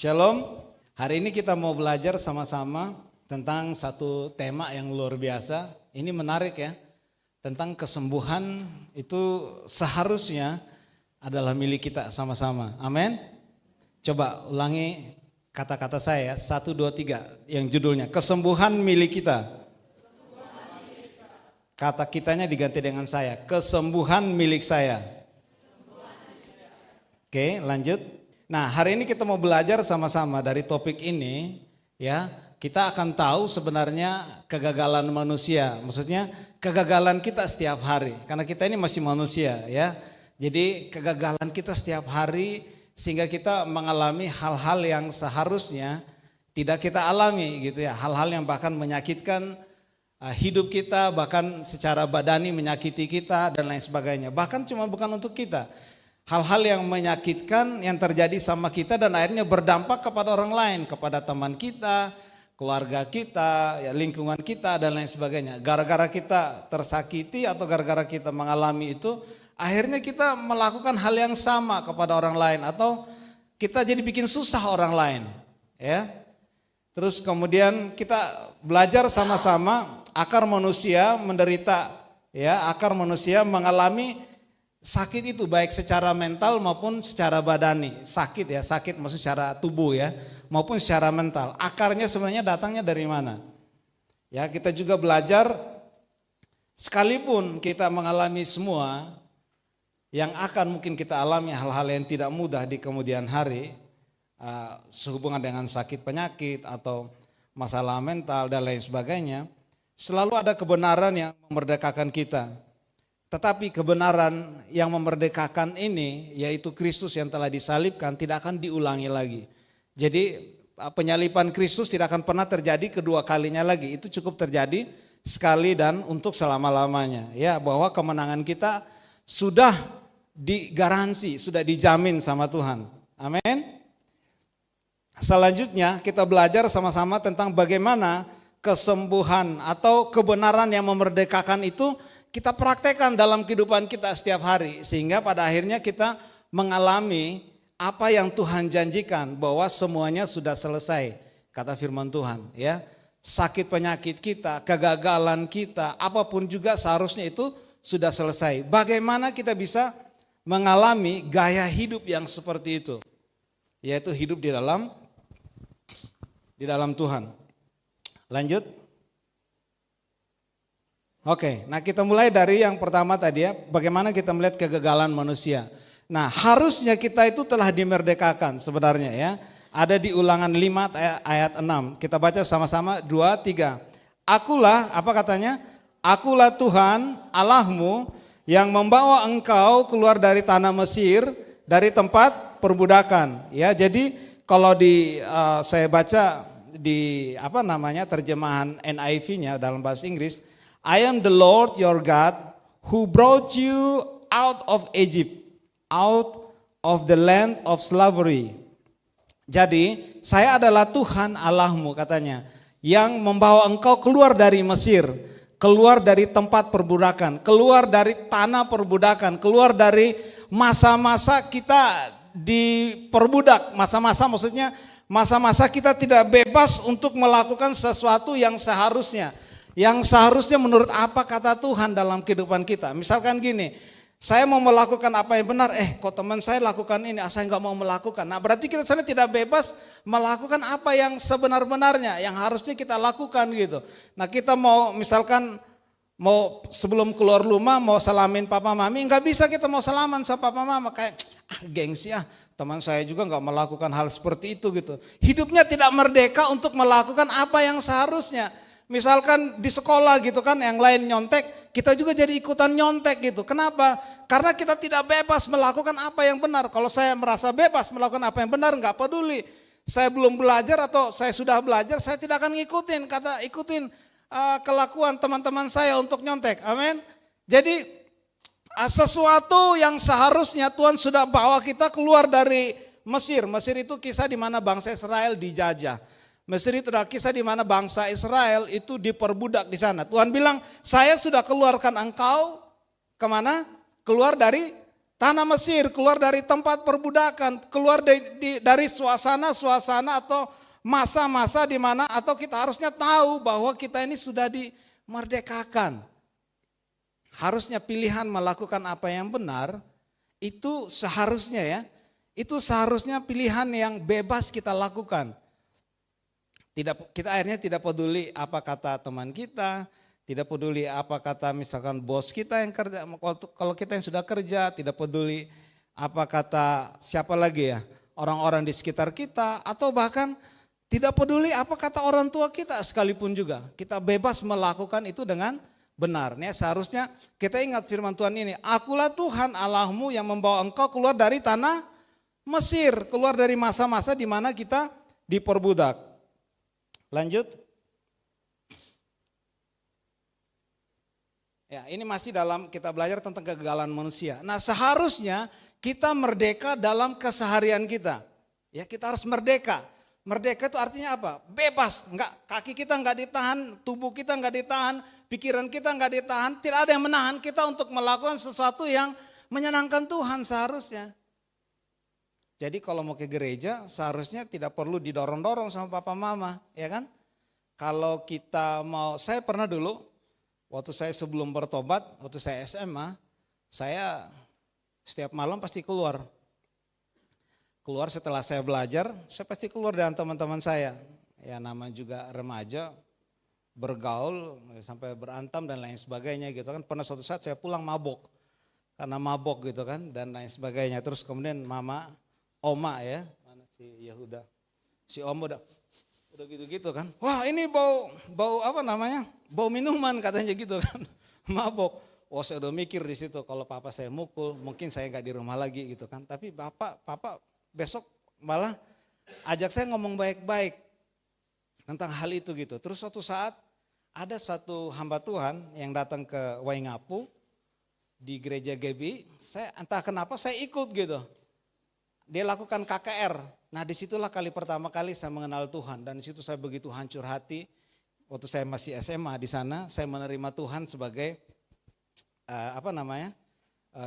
Shalom, hari ini kita mau belajar sama-sama tentang satu tema yang luar biasa. Ini menarik ya, tentang kesembuhan itu seharusnya adalah milik kita sama-sama. Amin. Coba ulangi kata-kata saya, 1, 2, 3 yang judulnya kesembuhan milik kita. Kata kitanya diganti dengan saya, kesembuhan milik saya. Oke, lanjut. Nah, hari ini kita mau belajar sama-sama dari topik ini ya. Kita akan tahu sebenarnya kegagalan manusia. Maksudnya kegagalan kita setiap hari karena kita ini masih manusia ya. Jadi kegagalan kita setiap hari sehingga kita mengalami hal-hal yang seharusnya tidak kita alami gitu ya. Hal-hal yang bahkan menyakitkan hidup kita, bahkan secara badani menyakiti kita dan lain sebagainya. Bahkan cuma bukan untuk kita. Hal-hal yang menyakitkan yang terjadi sama kita dan akhirnya berdampak kepada orang lain, kepada teman kita, keluarga kita, ya, lingkungan kita dan lain sebagainya. Gara-gara kita tersakiti atau gara-gara kita mengalami itu, akhirnya kita melakukan hal yang sama kepada orang lain atau kita jadi bikin susah orang lain, ya. Terus kemudian kita belajar sama-sama akar manusia menderita, ya, akar manusia mengalami sakit itu baik secara mental maupun secara badani. Sakit ya, sakit maksud secara tubuh ya, maupun secara mental. Akarnya sebenarnya datangnya dari mana? Ya, kita juga belajar sekalipun kita mengalami semua yang akan mungkin kita alami hal-hal yang tidak mudah di kemudian hari, sehubungan dengan sakit penyakit atau masalah mental dan lain sebagainya, selalu ada kebenaran yang memerdekakan kita. Tetapi kebenaran yang memerdekakan ini, yaitu Kristus yang telah disalibkan, tidak akan diulangi lagi. Jadi penyaliban Kristus tidak akan pernah terjadi kedua kalinya lagi. Itu cukup terjadi sekali dan untuk selama-lamanya. Ya, bahwa kemenangan kita sudah digaransi, sudah dijamin sama Tuhan. Amin. Selanjutnya kita belajar sama-sama tentang bagaimana kesembuhan atau kebenaran yang memerdekakan itu kita praktekkan dalam kehidupan kita setiap hari sehingga pada akhirnya kita mengalami apa yang Tuhan janjikan bahwa semuanya sudah selesai, kata firman Tuhan ya. Sakit penyakit kita, kegagalan kita, apapun juga seharusnya itu sudah selesai. Bagaimana kita bisa mengalami gaya hidup yang seperti itu? Yaitu hidup di dalam Tuhan. Lanjut. Oke, nah kita mulai dari yang pertama tadi ya, bagaimana kita melihat kegagalan manusia. Nah, harusnya kita itu telah dimerdekakan sebenarnya ya. Ada di Ulangan 5 ayat 6. Kita baca sama-sama 2, 3. Akulah, apa katanya? Akulah Tuhan Allahmu yang membawa engkau keluar dari tanah Mesir, dari tempat perbudakan. Ya, jadi kalau saya baca di terjemahan NIV-nya dalam bahasa Inggris, I am the Lord your God who brought you out of Egypt, out of the land of slavery. Jadi saya adalah Tuhan Allahmu katanya, yang membawa engkau keluar dari Mesir, keluar dari tempat perbudakan, keluar dari tanah perbudakan, keluar dari masa-masa kita diperbudak. Masa-masa maksudnya masa-masa kita tidak bebas untuk melakukan sesuatu yang seharusnya. Yang seharusnya menurut apa kata Tuhan dalam kehidupan kita. Misalkan gini, saya mau melakukan apa yang benar, kok teman saya lakukan ini, saya nggak mau melakukan. Nah berarti kita sebenarnya tidak bebas melakukan apa yang sebenar-benarnya, yang harusnya kita lakukan gitu. Nah kita mau misalkan mau sebelum keluar rumah mau salamin papa mami, nggak bisa kita mau salaman sama papa mama kayak gengsi ya. Teman saya juga nggak melakukan hal seperti itu gitu. Hidupnya tidak merdeka untuk melakukan apa yang seharusnya. Misalkan di sekolah gitu kan yang lain nyontek, kita juga jadi ikutan nyontek gitu. Kenapa? Karena kita tidak bebas melakukan apa yang benar. Kalau saya merasa bebas melakukan apa yang benar, nggak peduli. Saya belum belajar atau saya sudah belajar, saya tidak akan ikutin kelakuan teman-teman saya untuk nyontek. Amin. Jadi sesuatu yang seharusnya Tuhan sudah bawa kita keluar dari Mesir. Mesir itu kisah di mana bangsa Israel dijajah. Mesir itu adalah kisah di mana bangsa Israel itu diperbudak di sana. Tuhan bilang, saya sudah keluarkan engkau kemana? Keluar dari tanah Mesir, keluar dari tempat perbudakan, keluar dari suasana-suasana atau masa-masa di mana atau kita harusnya tahu bahwa kita ini sudah dimerdekakan. Harusnya pilihan melakukan apa yang benar itu seharusnya ya, itu seharusnya pilihan yang bebas kita lakukan. Kita akhirnya tidak peduli apa kata teman kita, tidak peduli apa kata misalkan bos kita yang kerja, kalau kita yang sudah kerja, tidak peduli apa kata siapa lagi ya, orang-orang di sekitar kita, atau bahkan tidak peduli apa kata orang tua kita sekalipun juga. Kita bebas melakukan itu dengan benar. Nih, seharusnya kita ingat firman Tuhan ini, akulah Tuhan Allahmu yang membawa engkau keluar dari tanah Mesir, keluar dari masa-masa di mana kita diperbudak. Lanjut. Ya, ini masih dalam kita belajar tentang kegagalan manusia. Nah, seharusnya kita merdeka dalam keseharian kita. Ya, kita harus merdeka. Merdeka itu artinya apa? Bebas, enggak, kaki kita enggak ditahan, tubuh kita enggak ditahan, pikiran kita enggak ditahan, tidak ada yang menahan kita untuk melakukan sesuatu yang menyenangkan Tuhan seharusnya. Jadi kalau mau ke gereja seharusnya tidak perlu didorong-dorong sama papa mama, ya kan? Kalau kita mau, saya pernah dulu, waktu saya sebelum bertobat, waktu saya SMA, saya setiap malam pasti keluar. Keluar setelah saya belajar, saya pasti keluar dengan teman-teman saya. Ya namanya juga remaja, bergaul, sampai berantam dan lain sebagainya gitu kan. Pernah suatu saat saya pulang mabok, karena mabok gitu kan dan lain sebagainya. Terus kemudian oma ya, mana si Yehuda, si Om udah gitu-gitu kan. Wah ini bau apa namanya, bau minuman katanya gitu kan, mabok. Oh saya udah mikir di situ kalau papa saya mukul, mungkin saya nggak di rumah lagi gitu kan. Tapi papa besok malah ajak saya ngomong baik-baik tentang hal itu gitu. Terus suatu saat ada satu hamba Tuhan yang datang ke Waingapu di gereja GB, saya entah kenapa saya ikut gitu. Dia lakukan KKR. Nah disitulah kali pertama kali saya mengenal Tuhan dan disitu saya begitu hancur hati. Waktu saya masih SMA di sana, saya menerima Tuhan sebagai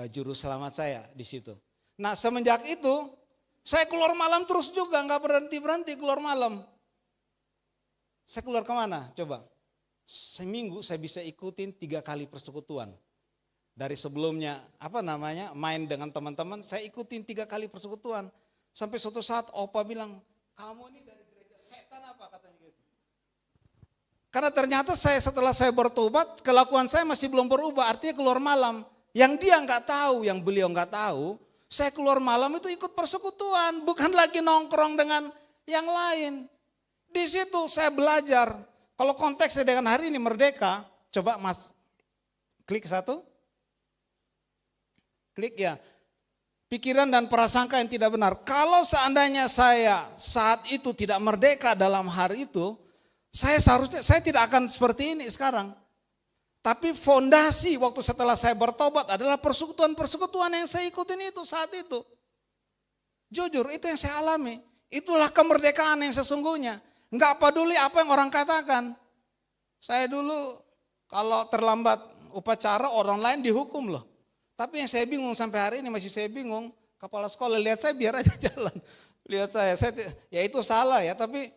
juru selamat saya di situ. Nah semenjak itu saya keluar malam terus juga, nggak berhenti keluar malam. Saya keluar kemana? Coba. Seminggu saya bisa ikutin 3 kali persekutuan. Dari sebelumnya main dengan teman-teman, saya ikutin 3 kali persekutuan. Sampai suatu saat opa bilang, kamu ini dari gereja setan apa katanya gitu. Karena ternyata setelah saya bertobat, kelakuan saya masih belum berubah, artinya keluar malam. Yang dia nggak tahu, yang beliau nggak tahu, saya keluar malam itu ikut persekutuan, bukan lagi nongkrong dengan yang lain. Di situ saya belajar, kalau konteksnya dengan hari ini merdeka, coba mas, klik 1. Klik ya, pikiran dan prasangka yang tidak benar. Kalau seandainya saya saat itu tidak merdeka dalam hari itu, saya tidak akan seperti ini sekarang. Tapi fondasi waktu setelah saya bertobat adalah persekutuan-persekutuan yang saya ikutin itu saat itu. Jujur itu yang saya alami. Itulah kemerdekaan yang sesungguhnya. Enggak peduli apa yang orang katakan. Saya dulu kalau terlambat upacara orang lain dihukum loh. Tapi yang saya bingung sampai hari ini masih saya bingung, kepala sekolah lihat saya biar aja jalan. Lihat saya ya itu salah ya, tapi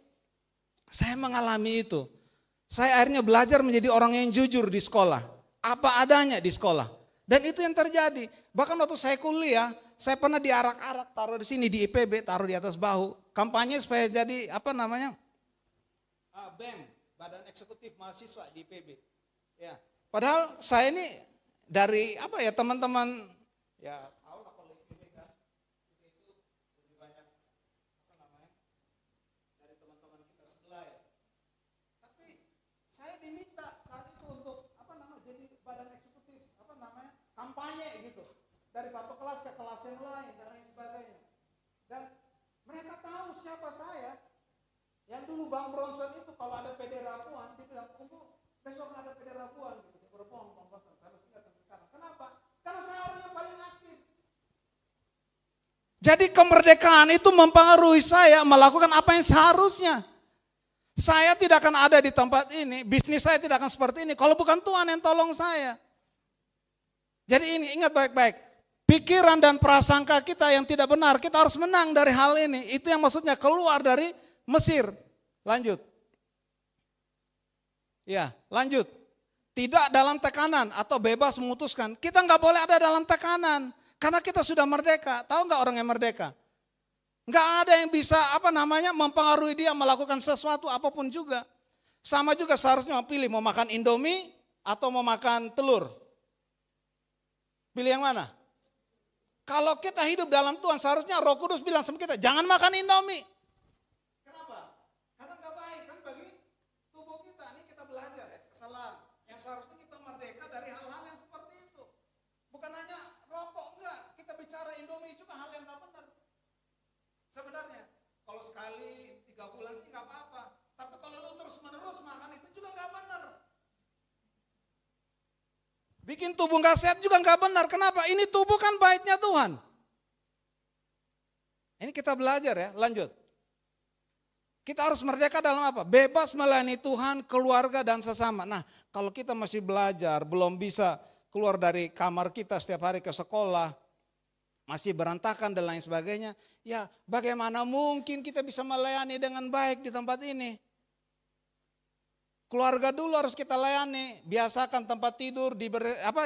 saya mengalami itu. Saya akhirnya belajar menjadi orang yang jujur di sekolah, apa adanya di sekolah. Dan itu yang terjadi. Bahkan waktu saya kuliah, saya pernah diarak-arak, taruh di sini di IPB, taruh di atas bahu. Kampanye supaya jadi BEM, Badan Eksekutif Mahasiswa di IPB. Ya, padahal saya ini dari teman-teman ya tahu lah kalau IPB kan itu lebih banyak dari teman-teman kita sebelah ya. Tapi saya diminta saat itu untuk jadi badan eksekutif kampanye gitu dari satu kelas ke kelas yang lain dan lain sebagainya. Dan mereka tahu siapa saya. Yang dulu Bang Bronson itu kalau ada PD Rapuan dia bilang besok ada PD Rapuan gitu. Dia berbohong Bang Bronson. Kenapa? Karena saya orang yang paling aktif. Jadi kemerdekaan itu mempengaruhi saya melakukan apa yang seharusnya. Saya tidak akan ada di tempat ini, bisnis saya tidak akan seperti ini kalau bukan Tuhan yang tolong saya. Jadi ini ingat baik-baik, pikiran dan prasangka kita yang tidak benar, kita harus menang dari hal ini. Itu yang maksudnya keluar dari Mesir. Lanjut. Ya, lanjut. Tidak dalam tekanan atau bebas memutuskan. Kita nggak boleh ada dalam tekanan. Karena kita sudah merdeka. Tahu nggak orang yang merdeka? Nggak ada yang bisa mempengaruhi dia melakukan sesuatu apapun juga. Sama juga seharusnya pilih mau makan Indomie atau mau makan telur. Pilih yang mana? Kalau kita hidup dalam Tuhan seharusnya Roh Kudus bilang sama kita, jangan makan Indomie. Kenapa? Karena gak baik kan bagi tubuh kita. Ini kita belajar ya, kesalahan. Yang seharusnya kita merdeka dari hal-hal yang seperti itu. Bukan hanya rokok, enggak. Kita bicara Indomie juga hal yang gak benar. Sebenarnya, kalau sekali 3 bulan sih gak apa-apa. Tapi kalau lu terus menerus makan itu juga gak benar. Bikin tubuh gak sehat juga gak benar. Kenapa? Ini tubuh kan baiknya Tuhan. Ini kita belajar ya, lanjut. Kita harus merdeka dalam apa? Bebas melayani Tuhan, keluarga dan sesama. Nah, kalau kita masih belajar, belum bisa keluar dari kamar kita setiap hari ke sekolah, masih berantakan dan lain sebagainya, ya bagaimana mungkin kita bisa melayani dengan baik di tempat ini? Keluarga dulu harus kita layani, biasakan tempat tidur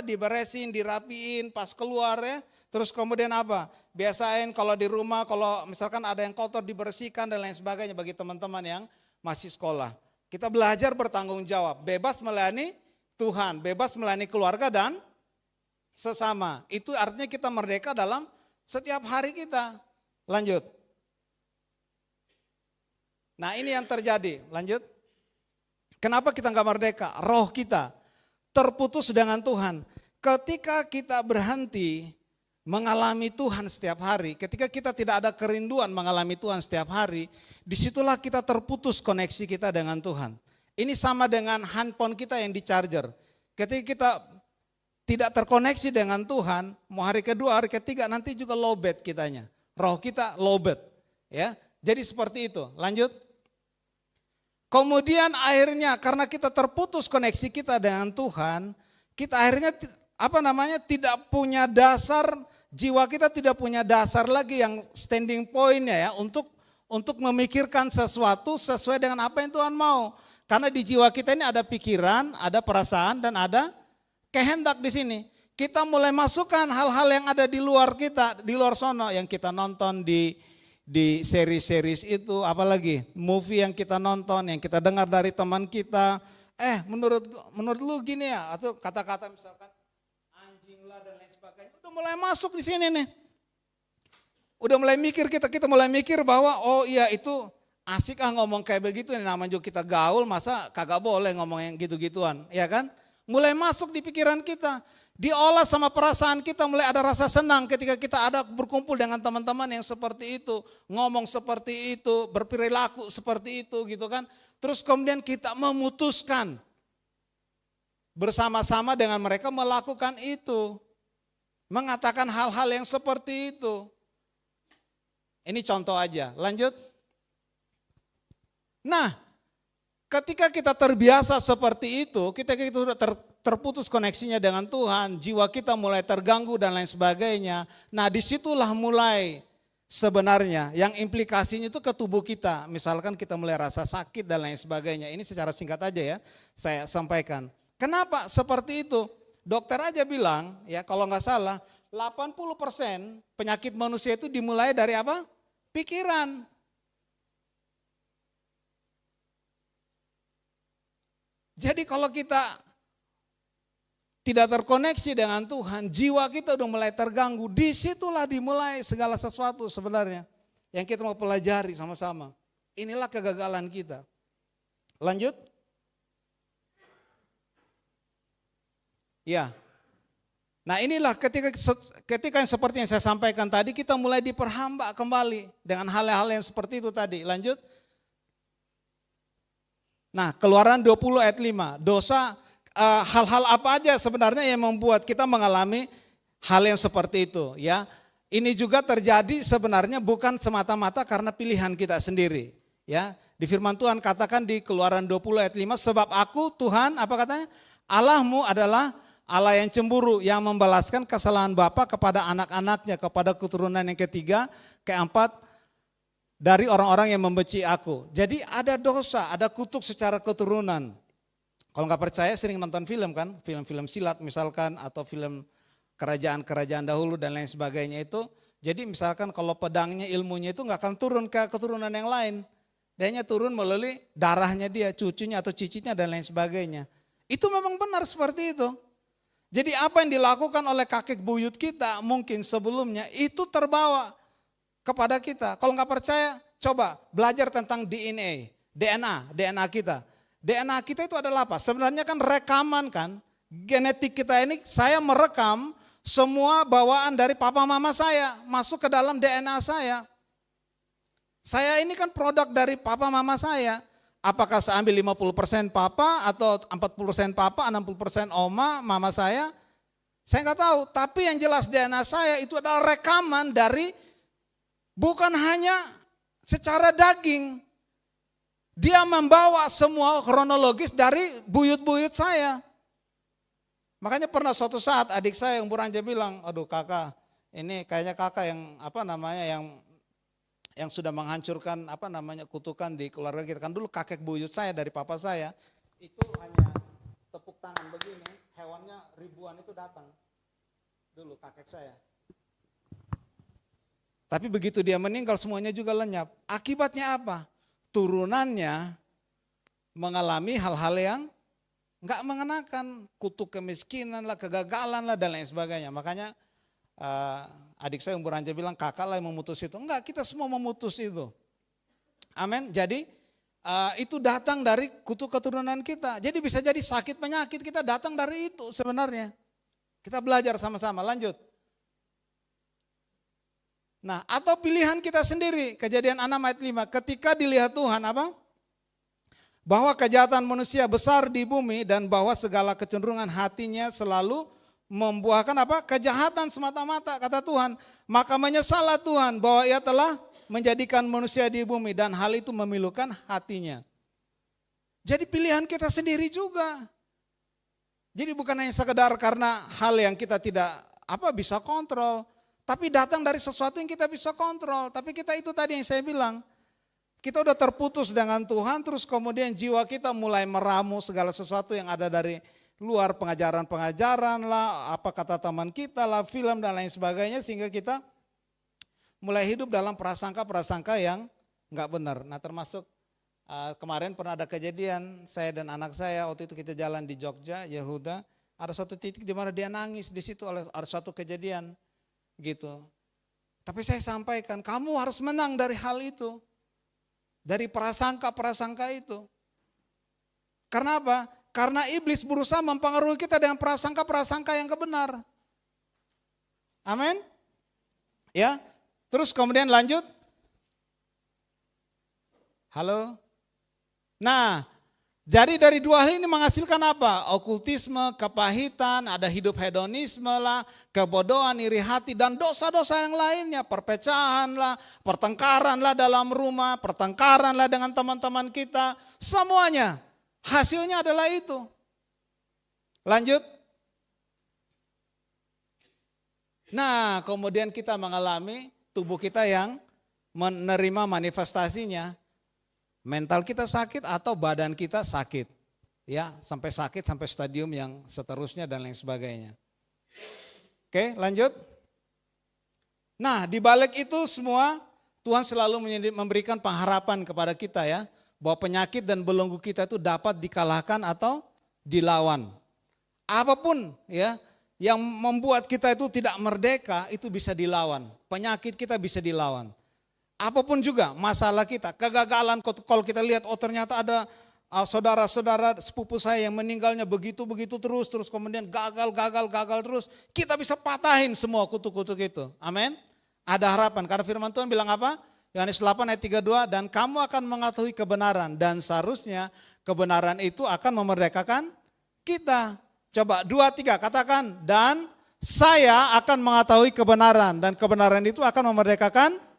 diberesin, dirapiin pas keluar ya. Terus kemudian apa? Biasain kalau di rumah, kalau misalkan ada yang kotor dibersihkan dan lain sebagainya bagi teman-teman yang masih sekolah. Kita belajar bertanggung jawab, bebas melayani Tuhan, bebas melayani keluarga dan sesama. Itu artinya kita merdeka dalam setiap hari kita. Lanjut. Nah ini yang terjadi, lanjut. Kenapa kita nggak merdeka? Roh kita terputus dengan Tuhan. Ketika kita berhenti mengalami Tuhan setiap hari, ketika kita tidak ada kerinduan mengalami Tuhan setiap hari, disitulah kita terputus koneksi kita dengan Tuhan. Ini sama dengan handphone kita yang di charger. Ketika kita tidak terkoneksi dengan Tuhan, mau hari kedua, hari ketiga nanti juga lowbat kitanya. Roh kita lowbat. Ya, jadi seperti itu. Lanjut. Kemudian akhirnya karena kita terputus koneksi kita dengan Tuhan, kita akhirnya tidak punya dasar, jiwa kita tidak punya dasar lagi yang standing point-nya ya untuk memikirkan sesuatu sesuai dengan apa yang Tuhan mau. Karena di jiwa kita ini ada pikiran, ada perasaan dan ada kehendak di sini. Kita mulai masukkan hal-hal yang ada di luar kita, di luar sono yang kita nonton di seri-series itu, apalagi movie yang kita nonton, yang kita dengar dari teman kita, menurut lu gini ya, atau kata-kata misalkan anjing lah dan lain sebagainya, udah mulai masuk di sini nih. Udah mulai mikir kita mulai mikir bahwa oh iya itu asik ngomong kayak begitu, ini namanya juga kita gaul, masa kagak boleh ngomong yang gitu-gituan, ya kan? Mulai masuk di pikiran kita. Diolah sama perasaan kita, mulai ada rasa senang ketika kita ada berkumpul dengan teman-teman yang seperti itu, ngomong seperti itu, berperilaku seperti itu gitu kan. Terus kemudian kita memutuskan bersama-sama dengan mereka melakukan itu, mengatakan hal-hal yang seperti itu. Ini contoh aja, lanjut. Nah, ketika kita terbiasa seperti itu, kita sudah terputus koneksinya dengan Tuhan, jiwa kita mulai terganggu dan lain sebagainya. Nah disitulah mulai sebenarnya yang implikasinya itu ke tubuh kita. Misalkan kita mulai rasa sakit dan lain sebagainya. Ini secara singkat aja ya saya sampaikan. Kenapa seperti itu? Dokter aja bilang ya kalau nggak salah 80% penyakit manusia itu dimulai dari apa? Pikiran. Jadi kalau kita tidak terkoneksi dengan Tuhan, jiwa kita udah mulai terganggu. Disitulah dimulai segala sesuatu sebenarnya yang kita mau pelajari sama-sama. Inilah kegagalan kita. Lanjut. Ya. Nah inilah ketika yang seperti yang saya sampaikan tadi, kita mulai diperhamba kembali dengan hal-hal yang seperti itu tadi. Lanjut. Nah Keluaran 20 ayat 5, dosa. Hal-hal apa aja sebenarnya yang membuat kita mengalami hal yang seperti itu ya. Ini juga terjadi sebenarnya bukan semata-mata karena pilihan kita sendiri ya. Di firman Tuhan katakan di Keluaran 20 ayat 5, sebab aku Tuhan apa katanya? Allahmu adalah Allah yang cemburu, yang membalaskan kesalahan bapa kepada anak-anaknya, kepada keturunan yang ketiga, keempat, dari orang-orang yang membenci aku. Jadi ada dosa, ada kutuk secara keturunan. Kalau nggak percaya sering nonton film kan, film-film silat misalkan, atau film kerajaan-kerajaan dahulu dan lain sebagainya itu. Jadi misalkan kalau pedangnya, ilmunya itu nggak akan turun ke keturunan yang lain. Dia turun melalui darahnya dia, cucunya atau cicitnya dan lain sebagainya. Itu memang benar seperti itu. Jadi apa yang dilakukan oleh kakek buyut kita mungkin sebelumnya itu terbawa kepada kita. Kalau nggak percaya, coba belajar tentang DNA kita. DNA kita itu adalah apa? Sebenarnya kan rekaman kan, genetik kita ini saya merekam semua bawaan dari papa mama saya masuk ke dalam DNA saya. Saya ini kan produk dari papa mama saya. Apakah saya ambil 50% papa atau 40% papa, 60% oma, mama saya? Saya nggak tahu, tapi yang jelas DNA saya itu adalah rekaman dari bukan hanya secara daging. Dia membawa semua kronologis dari buyut-buyut saya. Makanya pernah suatu saat adik saya yang beranjak bilang, aduh kakak, ini kayaknya kakak yang sudah menghancurkan kutukan di keluarga kita. Kan dulu kakek buyut saya dari papa saya, itu hanya tepuk tangan begini, hewannya ribuan itu datang. Dulu kakek saya. Tapi begitu dia meninggal semuanya juga lenyap. Akibatnya apa? Turunannya mengalami hal-hal yang enggak mengenakan, kutuk kemiskinan lah, kegagalan lah dan lain sebagainya. Makanya adik saya yang beranjak bilang kakak lah yang memutus itu. Enggak, kita semua memutus itu. Amin. Jadi itu datang dari kutuk keturunan kita. Jadi bisa jadi sakit penyakit kita datang dari itu sebenarnya. Kita belajar sama-sama, lanjut. Nah, atau pilihan kita sendiri, Kejadian 6 ayat 5, ketika dilihat Tuhan apa? Bahwa kejahatan manusia besar di bumi dan bahwa segala kecenderungan hatinya selalu membuahkan apa? Kejahatan semata-mata, kata Tuhan. Maka menyesallah Tuhan bahwa ia telah menjadikan manusia di bumi dan hal itu memilukan hatinya. Jadi pilihan kita sendiri juga. Jadi bukan hanya sekedar karena hal yang kita tidak bisa kontrol, tapi datang dari sesuatu yang kita bisa kontrol. Tapi kita itu tadi yang saya bilang, kita udah terputus dengan Tuhan, terus kemudian jiwa kita mulai meramu segala sesuatu yang ada dari luar, pengajaran-pengajaran lah, apa kata teman kita lah, film dan lain sebagainya, sehingga kita mulai hidup dalam prasangka-prasangka yang nggak benar. Nah termasuk kemarin pernah ada kejadian, saya dan anak saya waktu itu kita jalan di Jogja, Yehuda, ada suatu titik di mana dia nangis di situ oleh ada suatu kejadian gitu. Tapi saya sampaikan, kamu harus menang dari hal itu, dari prasangka-prasangka itu. Karena apa? Karena iblis berusaha mempengaruhi kita dengan prasangka-prasangka yang kebenar. Amin. Ya. Terus kemudian lanjut. Halo. Nah, dari dua hal ini menghasilkan apa? Okultisme, kepahitan, ada hidup hedonisme lah, kebodohan, iri hati, dan dosa-dosa yang lainnya. Perpecahan lah, pertengkaran lah dalam rumah, pertengkaran lah dengan teman-teman kita. Semuanya hasilnya adalah itu. Lanjut. Nah, kemudian kita mengalami tubuh kita yang menerima manifestasinya. Mental kita sakit atau badan kita sakit. Ya, sampai sakit sampai stadium yang seterusnya dan lain sebagainya. Oke, lanjut. Nah, di balik itu semua Tuhan selalu memberikan pengharapan kepada kita ya, bahwa penyakit dan belenggu kita itu dapat dikalahkan atau dilawan. Apapun ya yang membuat kita itu tidak merdeka itu bisa dilawan. Penyakit kita bisa dilawan. Apapun juga masalah kita, kegagalan, kalau kita lihat ternyata ada saudara-saudara sepupu saya yang meninggalnya begitu-begitu terus kemudian gagal terus, kita bisa patahin semua kutuk-kutuk itu. Amin. Ada harapan karena firman Tuhan bilang apa? Yohanes 8 ayat 32, dan kamu akan mengetahui kebenaran dan seharusnya kebenaran itu akan memerdekakan kita. Coba 2, 3 katakan, dan saya akan mengetahui kebenaran dan kebenaran itu akan memerdekakan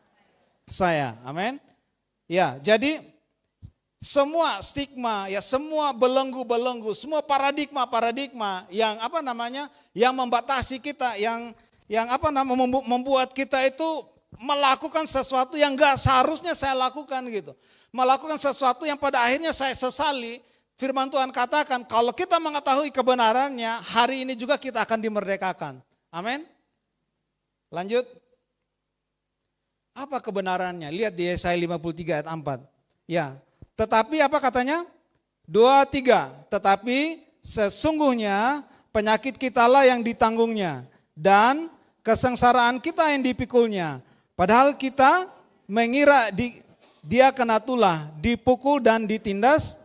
saya. Amin. Ya, jadi semua stigma, ya semua belenggu-belenggu, semua paradigma-paradigma yang yang membatasi kita, yang membuat kita itu melakukan sesuatu yang gak seharusnya saya lakukan gitu. Melakukan sesuatu yang pada akhirnya saya sesali. Firman Tuhan katakan kalau kita mengetahui kebenarannya, hari ini juga kita akan dimerdekakan. Amin. Lanjut. Apa kebenarannya? Lihat di Yesaya 53 ayat 4. Ya. Tetapi apa katanya? 2-3. Tetapi sesungguhnya penyakit kitalah yang ditanggungnya dan kesengsaraan kita yang dipikulnya. Padahal kita mengira dia kena tulah, dipukul dan ditindas.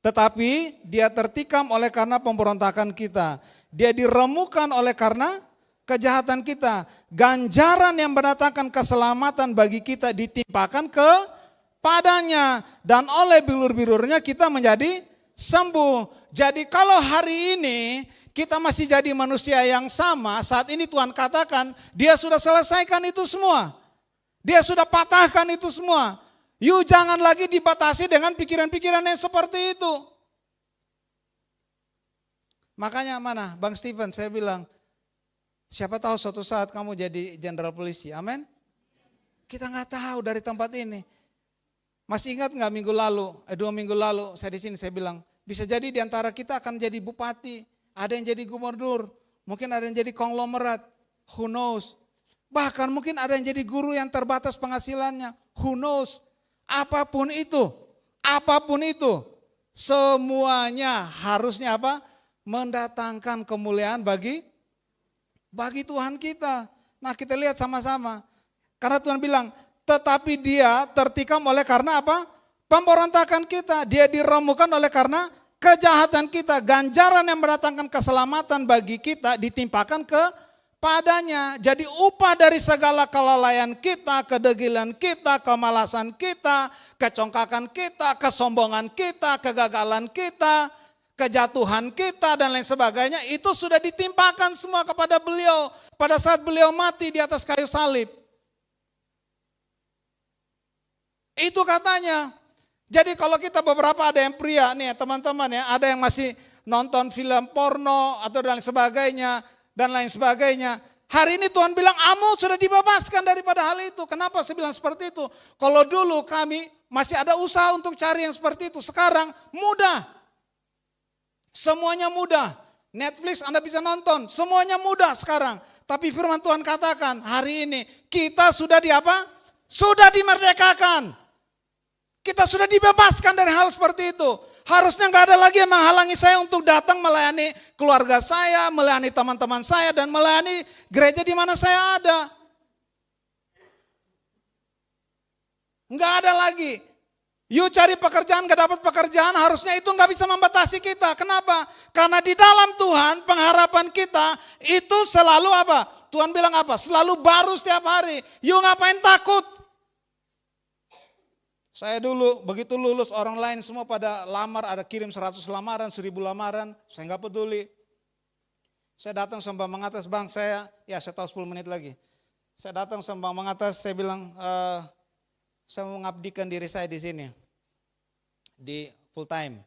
Tetapi dia tertikam oleh karena pemberontakan kita. Dia diremukan oleh karena kejahatan kita. Ganjaran yang mendatangkan keselamatan bagi kita ditimpakan kepadanya. Dan oleh bilur-bilurnya kita menjadi sembuh. Jadi kalau hari ini kita masih jadi manusia yang sama, saat ini Tuhan katakan dia sudah selesaikan itu semua. Dia sudah patahkan itu semua. You jangan lagi dibatasi dengan pikiran-pikiran yang seperti itu. Makanya mana Bang Steven saya bilang, siapa tahu suatu saat kamu jadi jenderal polisi, amin. Kita nggak tahu dari tempat ini. Masih ingat nggak 2 minggu lalu saya di sini saya bilang, bisa jadi di antara kita akan jadi bupati, ada yang jadi gubernur, mungkin ada yang jadi konglomerat, who knows. Bahkan mungkin ada yang jadi guru yang terbatas penghasilannya, who knows. Apapun itu, semuanya harusnya apa? Mendatangkan kemuliaan bagi Tuhan kita. Nah kita lihat sama-sama. Karena Tuhan bilang, tetapi dia tertikam oleh karena apa? Pemberontakan kita. Dia diremukan oleh karena kejahatan kita. Ganjaran yang mendatangkan keselamatan bagi kita ditimpakan kepadanya. Jadi upah dari segala kelalaian kita, kedegilan kita, kemalasan kita, kecongkakan kita, kesombongan kita, kegagalan kita, kejatuhan kita dan lain sebagainya, itu sudah ditimpakan semua kepada beliau pada saat beliau mati di atas kayu salib. Itu katanya. Jadi kalau kita beberapa ada yang pria nih teman-teman ya, ada yang masih nonton film porno atau dan lain sebagainya. Hari ini Tuhan bilang, kamu sudah dibebaskan daripada hal itu. Kenapa saya bilang seperti itu? Kalau dulu kami masih ada usaha untuk cari yang seperti itu. Sekarang mudah. Semuanya mudah. Netflix Anda bisa nonton. Semuanya mudah sekarang. Tapi firman Tuhan katakan, hari ini kita sudah Sudah dimerdekakan. Kita sudah dibebaskan dari hal seperti itu. Harusnya nggak ada lagi yang menghalangi saya untuk datang melayani keluarga saya, melayani teman-teman saya, dan melayani gereja di mana saya ada. Nggak ada lagi. You cari pekerjaan, nggak dapat pekerjaan, harusnya itu nggak bisa membatasi kita. Kenapa? Karena di dalam Tuhan pengharapan kita itu selalu apa? Tuhan bilang apa? Selalu baru setiap hari. You ngapain takut? Saya dulu begitu lulus orang lain semua pada lamar, ada kirim 100 lamaran, 1000 lamaran, saya nggak peduli. Saya datang sama Bang Atas, Bang saya tahu 10 menit lagi. Saya datang sama Bang Atas, saya bilang, saya mau mengabdikan diri saya di sini, di full time.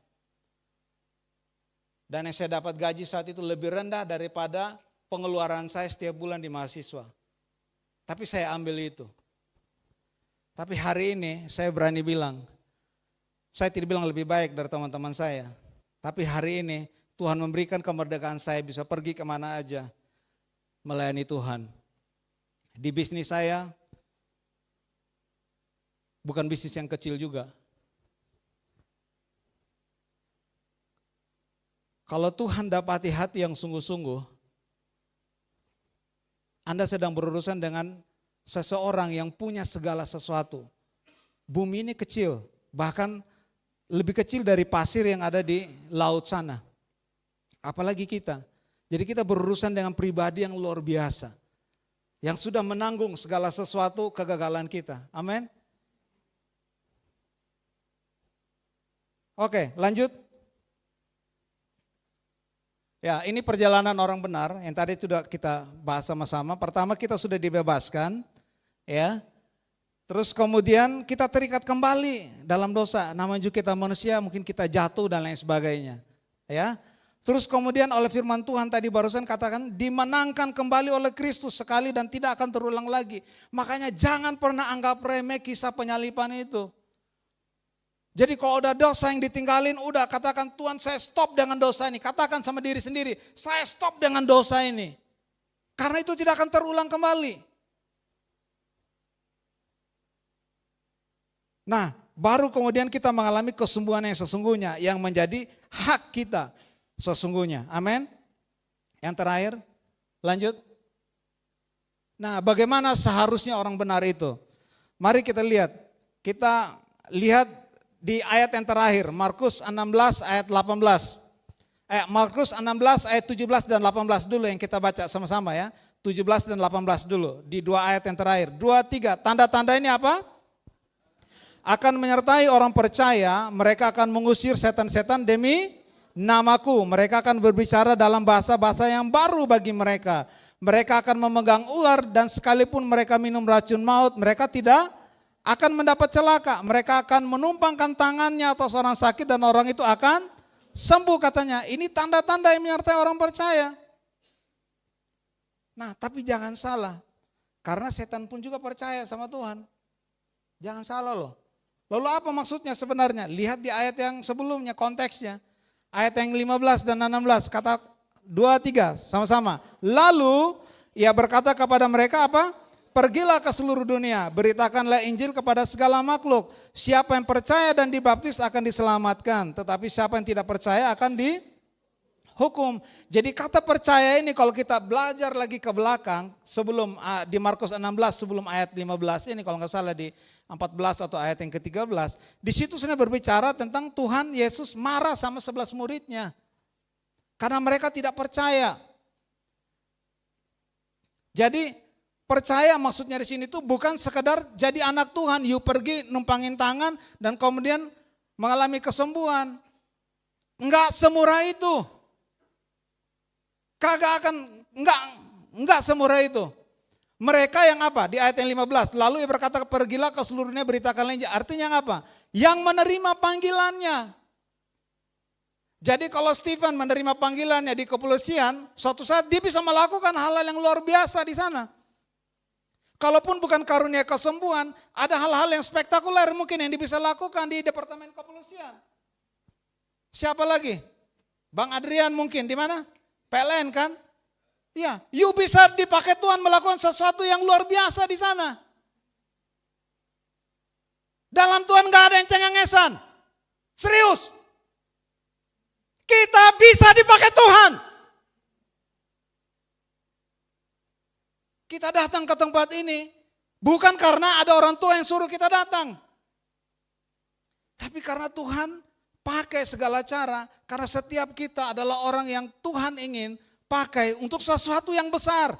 Dan yang saya dapat gaji saat itu lebih rendah daripada pengeluaran saya setiap bulan di mahasiswa. Tapi saya ambil itu. Tapi hari ini saya berani bilang, saya tidak bilang lebih baik dari teman-teman saya. Tapi hari ini Tuhan memberikan kemerdekaan saya bisa pergi kemana aja melayani Tuhan. Di bisnis saya, bukan bisnis yang kecil juga. Kalau Tuhan dapati hati yang sungguh-sungguh, Anda sedang berurusan dengan seseorang yang punya segala sesuatu. Bumi ini kecil, bahkan lebih kecil dari pasir yang ada di laut sana. Apalagi kita. Jadi kita berurusan dengan pribadi yang luar biasa. Yang sudah menanggung segala sesuatu kegagalan kita. Amin. Oke, lanjut. Ya, ini perjalanan orang benar yang tadi sudah kita bahas sama-sama. Pertama kita sudah dibebaskan. Ya, Terus kemudian kita terikat kembali dalam dosa. Namanya juga kita manusia, mungkin kita jatuh dan lain sebagainya. Ya. Terus kemudian oleh firman Tuhan tadi barusan katakan dimenangkan kembali oleh Kristus sekali dan tidak akan terulang lagi. Makanya jangan pernah anggap remeh kisah penyalipan itu. Jadi kalau udah dosa yang ditinggalin, udah katakan Tuhan saya stop dengan dosa ini. Katakan sama diri sendiri, saya stop dengan dosa ini. Karena itu tidak akan terulang kembali. Nah, baru kemudian kita mengalami kesembuhan yang sesungguhnya yang menjadi hak kita sesungguhnya. Amin. Yang terakhir, lanjut. Nah, bagaimana seharusnya orang benar itu? Mari kita lihat. Kita lihat di ayat yang terakhir, Markus 16 ayat 18. Markus 16 ayat 17 dan 18 dulu yang kita baca sama-sama ya. 17 dan 18 dulu di dua ayat yang terakhir. 2, 3, tanda-tanda ini apa? Akan menyertai orang percaya, mereka akan mengusir setan-setan demi namaku. Mereka akan berbicara dalam bahasa-bahasa yang baru bagi mereka. Mereka akan memegang ular dan sekalipun mereka minum racun maut, mereka tidak akan mendapat celaka. Mereka akan menumpangkan tangannya atas orang sakit dan orang itu akan sembuh katanya. Ini tanda-tanda yang menyertai orang percaya. Nah, tapi jangan salah. Karena setan pun juga percaya sama Tuhan. Jangan salah loh. Lalu apa maksudnya sebenarnya? Lihat di ayat yang sebelumnya konteksnya. Ayat yang 15 dan 16 kata 2, 3 sama-sama. Lalu ia berkata kepada mereka apa? Pergilah ke seluruh dunia, beritakanlah Injil kepada segala makhluk. Siapa yang percaya dan dibaptis akan diselamatkan, tetapi siapa yang tidak percaya akan dihukum. Jadi kata percaya ini kalau kita belajar lagi ke belakang, sebelum di Markus 16 sebelum ayat 15 ini kalau nggak salah di 14 atau ayat yang ke-13, di situ sebenarnya berbicara tentang Tuhan Yesus marah sama 11 muridnya. Karena mereka tidak percaya. Jadi percaya maksudnya di sini tuh bukan sekedar jadi anak Tuhan, you pergi numpangin tangan dan kemudian mengalami kesembuhan. Enggak semurah itu. Enggak semurah itu. Mereka yang apa? Di ayat yang 15, lalu ia berkata pergilah ke seluruh dunia beritakanlah Injil. Artinya apa? Yang menerima panggilannya. Jadi kalau Stephen menerima panggilannya di kepolisian, suatu saat dia bisa melakukan hal-hal yang luar biasa di sana. Kalaupun bukan karunia kesembuhan, ada hal-hal yang spektakuler mungkin yang dia bisa lakukan di departemen kepolisian. Siapa lagi? Bang Adrian mungkin, di mana? PLN kan? Ya, you bisa dipakai Tuhan melakukan sesuatu yang luar biasa di sana. Dalam Tuhan gak ada yang cengengesan. Serius. Kita bisa dipakai Tuhan. Kita datang ke tempat ini bukan karena ada orang tua yang suruh kita datang. Tapi karena Tuhan pakai segala cara, karena setiap kita adalah orang yang Tuhan ingin pakai untuk sesuatu yang besar.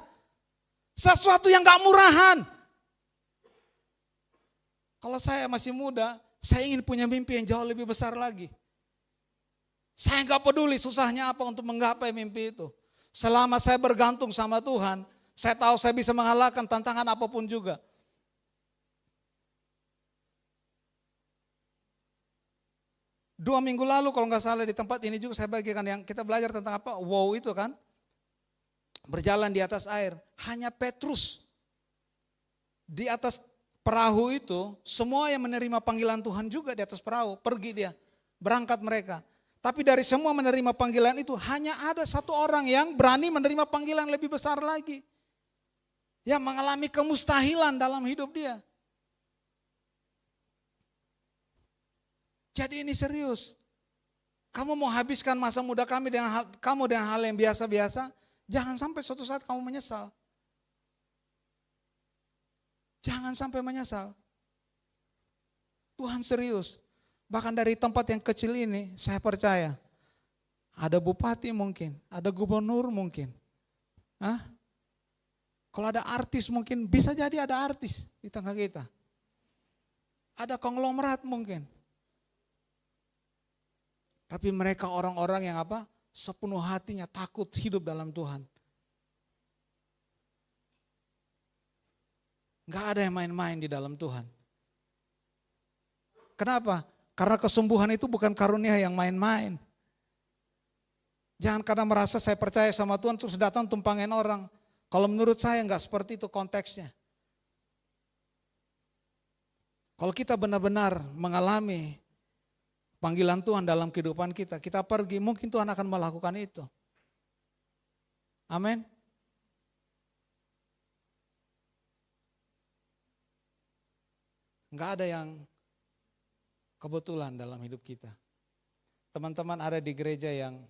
Sesuatu yang gak murahan. Kalau saya masih muda, saya ingin punya mimpi yang jauh lebih besar lagi. Saya gak peduli susahnya apa untuk menggapai mimpi itu. Selama saya bergantung sama Tuhan, saya tahu saya bisa mengalahkan tantangan apapun juga. Dua minggu lalu kalau nggak salah di tempat ini juga saya bagikan yang kita belajar tentang apa? Wow itu kan. Berjalan di atas air. Hanya Petrus di atas perahu itu semua yang menerima panggilan Tuhan juga di atas perahu. Pergi dia, berangkat mereka. Tapi dari semua menerima panggilan itu hanya ada satu orang yang berani menerima panggilan lebih besar lagi. Yang mengalami kemustahilan dalam hidup dia. Jadi ini serius. Kamu mau habiskan masa muda dengan hal yang biasa-biasa, jangan sampai suatu saat kamu menyesal. Jangan sampai menyesal. Tuhan serius. Bahkan dari tempat yang kecil ini, saya percaya ada bupati mungkin, ada gubernur mungkin. Kalau ada artis mungkin, bisa jadi ada artis di tengah kita. Ada konglomerat mungkin. Tapi mereka orang-orang yang apa? Sepenuh hatinya takut hidup dalam Tuhan. Gak ada yang main-main di dalam Tuhan. Kenapa? Karena kesembuhan itu bukan karunia yang main-main. Jangan karena merasa saya percaya sama Tuhan terus datang tumpangin orang. Kalau menurut saya enggak seperti itu konteksnya. Kalau kita benar-benar mengalami panggilan Tuhan dalam kehidupan kita, kita pergi, mungkin Tuhan akan melakukan itu. Amin. Enggak ada yang kebetulan dalam hidup kita. Teman-teman ada di gereja yang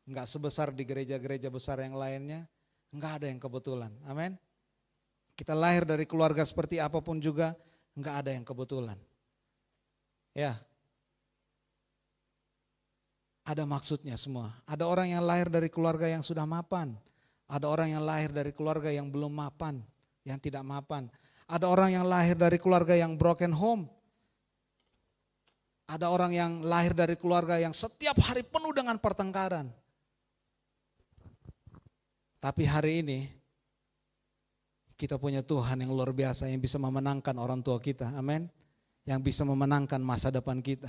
enggak sebesar di gereja-gereja besar yang lainnya, enggak ada yang kebetulan. Amin. Kita lahir dari keluarga seperti apapun juga, enggak ada yang kebetulan. Ya. Ada maksudnya semua. Ada orang yang lahir dari keluarga yang sudah mapan. Ada orang yang lahir dari keluarga yang belum mapan, yang tidak mapan. Ada orang yang lahir dari keluarga yang broken home. Ada orang yang lahir dari keluarga yang setiap hari penuh dengan pertengkaran. Tapi hari ini kita punya Tuhan yang luar biasa yang bisa memenangkan orang tua kita. Amin. Yang bisa memenangkan masa depan kita.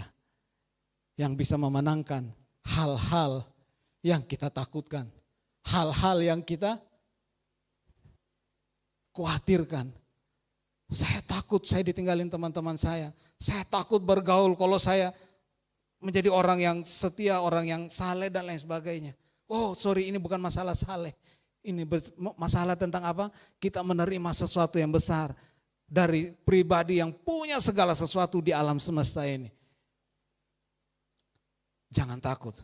Yang bisa memenangkan hal-hal yang kita takutkan. Hal-hal yang kita khawatirkan. Saya takut saya ditinggalin teman-teman saya. Saya takut bergaul kalau saya menjadi orang yang setia, orang yang saleh dan lain sebagainya. Oh sorry, ini bukan masalah saleh. Ini masalah tentang apa? Kita menerima sesuatu yang besar dari pribadi yang punya segala sesuatu di alam semesta ini. Jangan takut.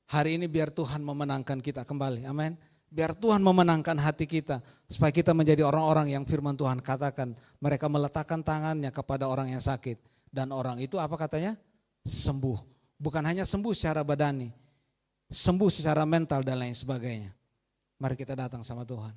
Hari ini biar Tuhan memenangkan kita kembali. Amin. Biar Tuhan memenangkan hati kita. Supaya kita menjadi orang-orang yang firman Tuhan katakan. Mereka meletakkan tangannya kepada orang yang sakit. Dan orang itu apa katanya? Sembuh. Bukan hanya sembuh secara badani. Sembuh secara mental dan lain sebagainya. Mari kita datang sama Tuhan.